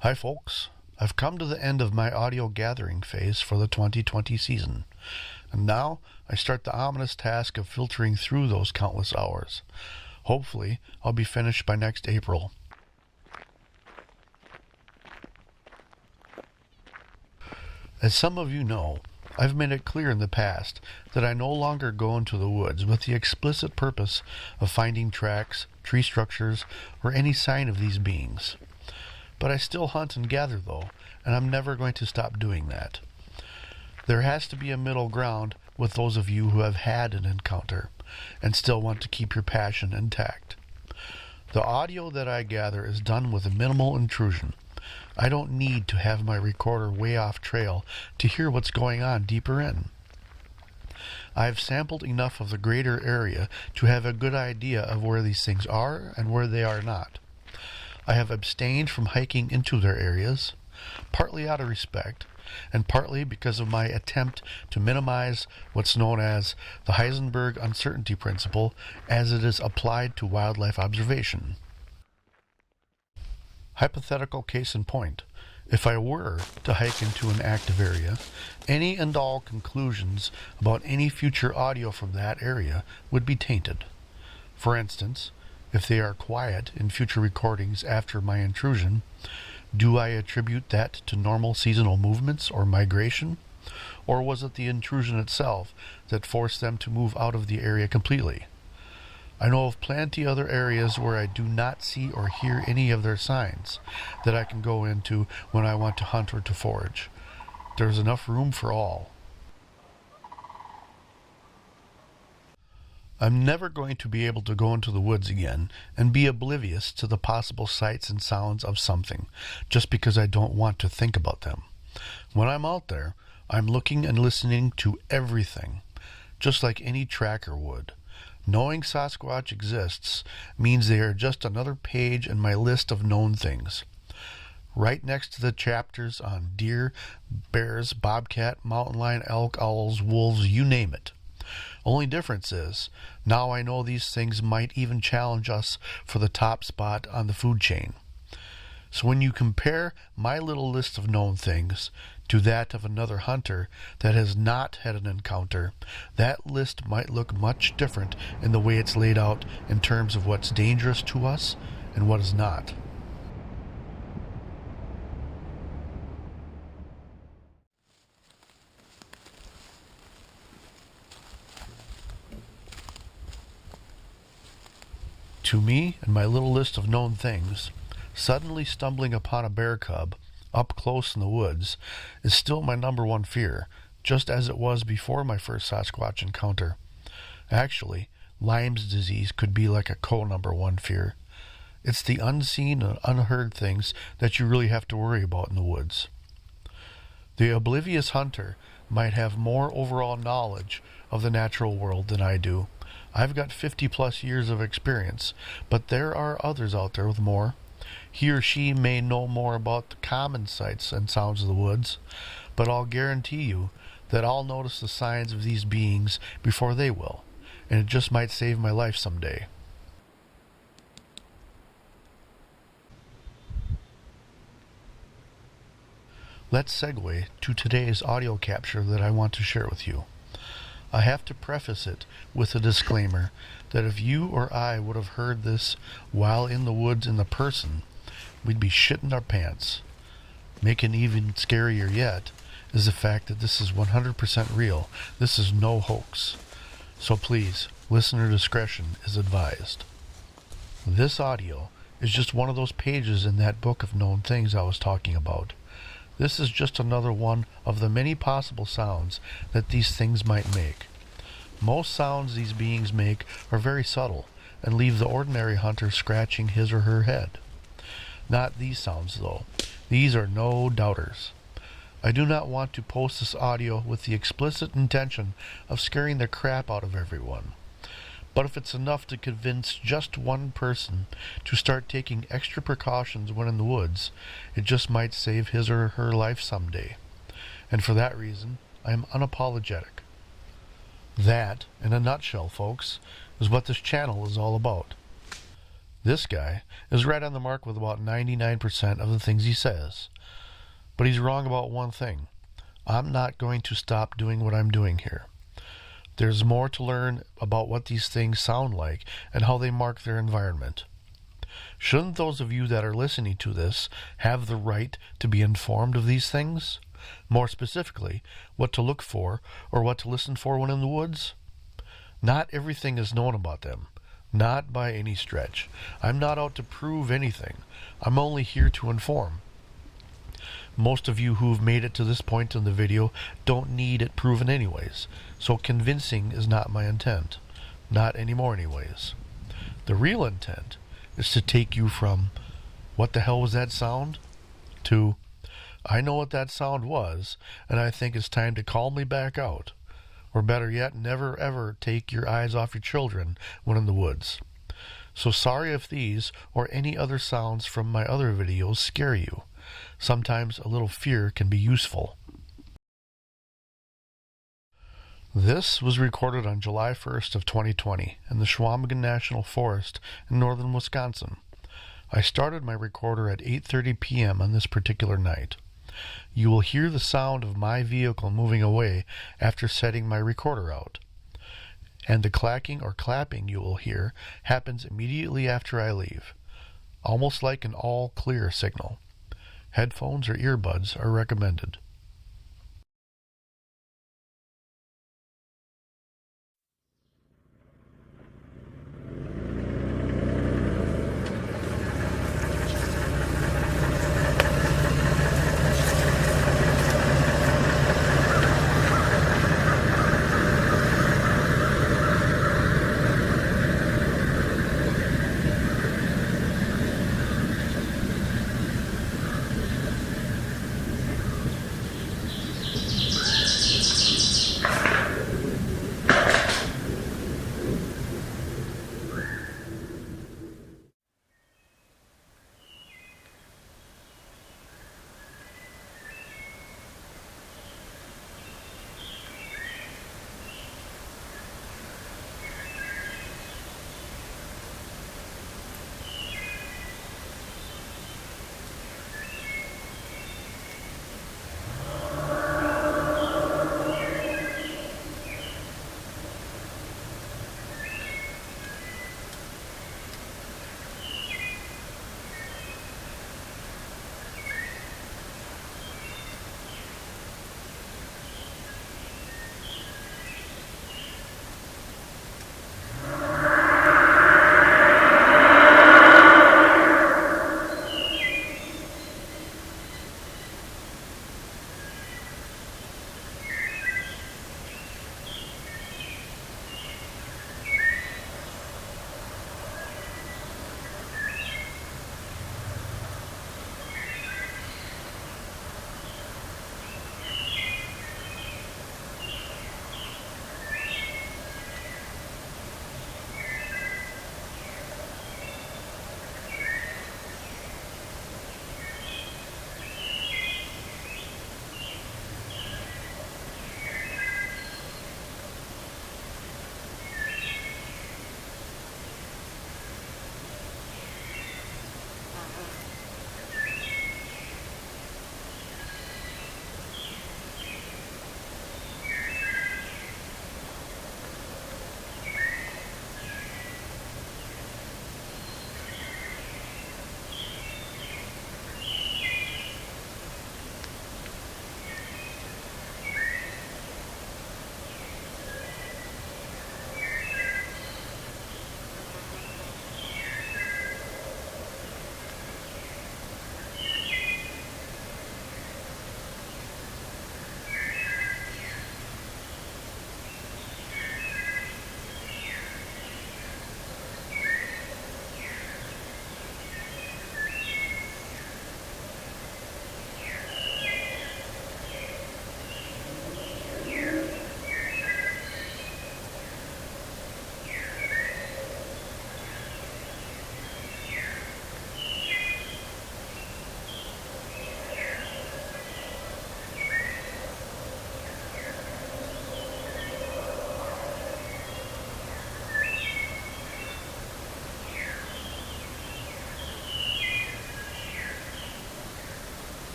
Hi folks, I've come to the end of my audio gathering phase for the 2020 season, and now I start the ominous task of filtering through those countless hours. Hopefully, I'll be finished by next April. As some of you know, I've made it clear in the past that I no longer go into the woods with the explicit purpose of finding tracks, tree structures, or any sign of these beings. But I still hunt and gather though, and I'm never going to stop doing that. There has to be a middle ground with those of you who have had an encounter and still want to keep your passion intact. The audio that I gather is done with a minimal intrusion. I don't need to have my recorder way off trail to hear what's going on deeper in. I've sampled enough of the greater area to have a good idea of where these things are and where they are not. I have abstained from hiking into their areas, partly out of respect, and partly because of my attempt to minimize what's known as the Heisenberg uncertainty principle as it is applied to wildlife observation. Hypothetical case in point, if I were to hike into an active area, any and all conclusions about any future audio from that area would be tainted. For instance, if they are quiet in future recordings after my intrusion, do I attribute that to normal seasonal movements or migration? Or was it the intrusion itself that forced them to move out of the area completely? I know of plenty other areas where I do not see or hear any of their signs that I can go into when I want to hunt or to forage. There's enough room for all. I'm never going to be able to go into the woods again and be oblivious to the possible sights and sounds of something, just because I don't want to think about them. When I'm out there, I'm looking and listening to everything, just like any tracker would. Knowing Sasquatch exists means they are just another page in my list of known things. Right next to the chapters on deer, bears, bobcat, mountain lion, elk, owls, wolves, you name it. Only difference is, now I know these things might even challenge us for the top spot on the food chain. So when you compare my little list of known things to that of another hunter that has not had an encounter, that list might look much different in the way it's laid out in terms of what's dangerous to us and what is not. To me and my little list of known things, suddenly stumbling upon a bear cub up close in the woods is still my number one fear, just as it was before my first Sasquatch encounter. Actually, Lyme's disease could be like a co-number one fear. It's the unseen and unheard things that you really have to worry about in the woods. The oblivious hunter might have more overall knowledge of the natural world than I do. I've got 50 plus years of experience, but there are others out there with more. He or she may know more about the common sights and sounds of the woods, but I'll guarantee you that I'll notice the signs of these beings before they will, and it just might save my life someday. Let's segue to today's audio capture that I want to share with you. I have to preface it with a disclaimer that if you or I would have heard this while in the woods in the person, we'd be shitting our pants. Making even scarier yet is the fact that this is 100% real. This is no hoax. So please, listener discretion is advised. This audio is just one of those pages in that book of known things I was talking about. This is just another one of the many possible sounds that these things might make. Most sounds these beings make are very subtle and leave the ordinary hunter scratching his or her head. Not these sounds though. These are no doubters. I do not want to post this audio with the explicit intention of scaring the crap out of everyone. But if it's enough to convince just one person to start taking extra precautions when in the woods, it just might save his or her life someday. And for that reason, I am unapologetic. That, in a nutshell, folks, is what this channel is all about. This guy is right on the mark with about 99% of the things he says. But he's wrong about one thing. I'm not going to stop doing what I'm doing here. There's more to learn about what these things sound like and how they mark their environment. Shouldn't those of you that are listening to this have the right to be informed of these things? More specifically, what to look for or what to listen for when in the woods? Not everything is known about them. Not by any stretch. I'm not out to prove anything. I'm only here to inform. Most of you who've made it to this point in the video don't need it proven anyways, so convincing is not my intent. Not anymore anyways. The real intent is to take you from, what the hell was that sound? To, I know what that sound was, and I think it's time to calmly back out. Or better yet, never ever take your eyes off your children when in the woods. So sorry if these or any other sounds from my other videos scare you. Sometimes a little fear can be useful. This was recorded on July 1st of 2020 in the Chequamegon National Forest in northern Wisconsin. I started my recorder at 8:30 p.m. on this particular night. You will hear the sound of my vehicle moving away after setting my recorder out. And the clacking or clapping you will hear happens immediately after I leave, almost like an all clear signal. Headphones or earbuds are recommended.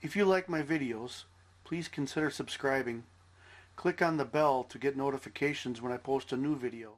If you like my videos, please consider subscribing. Click on the bell to get notifications when I post a new video.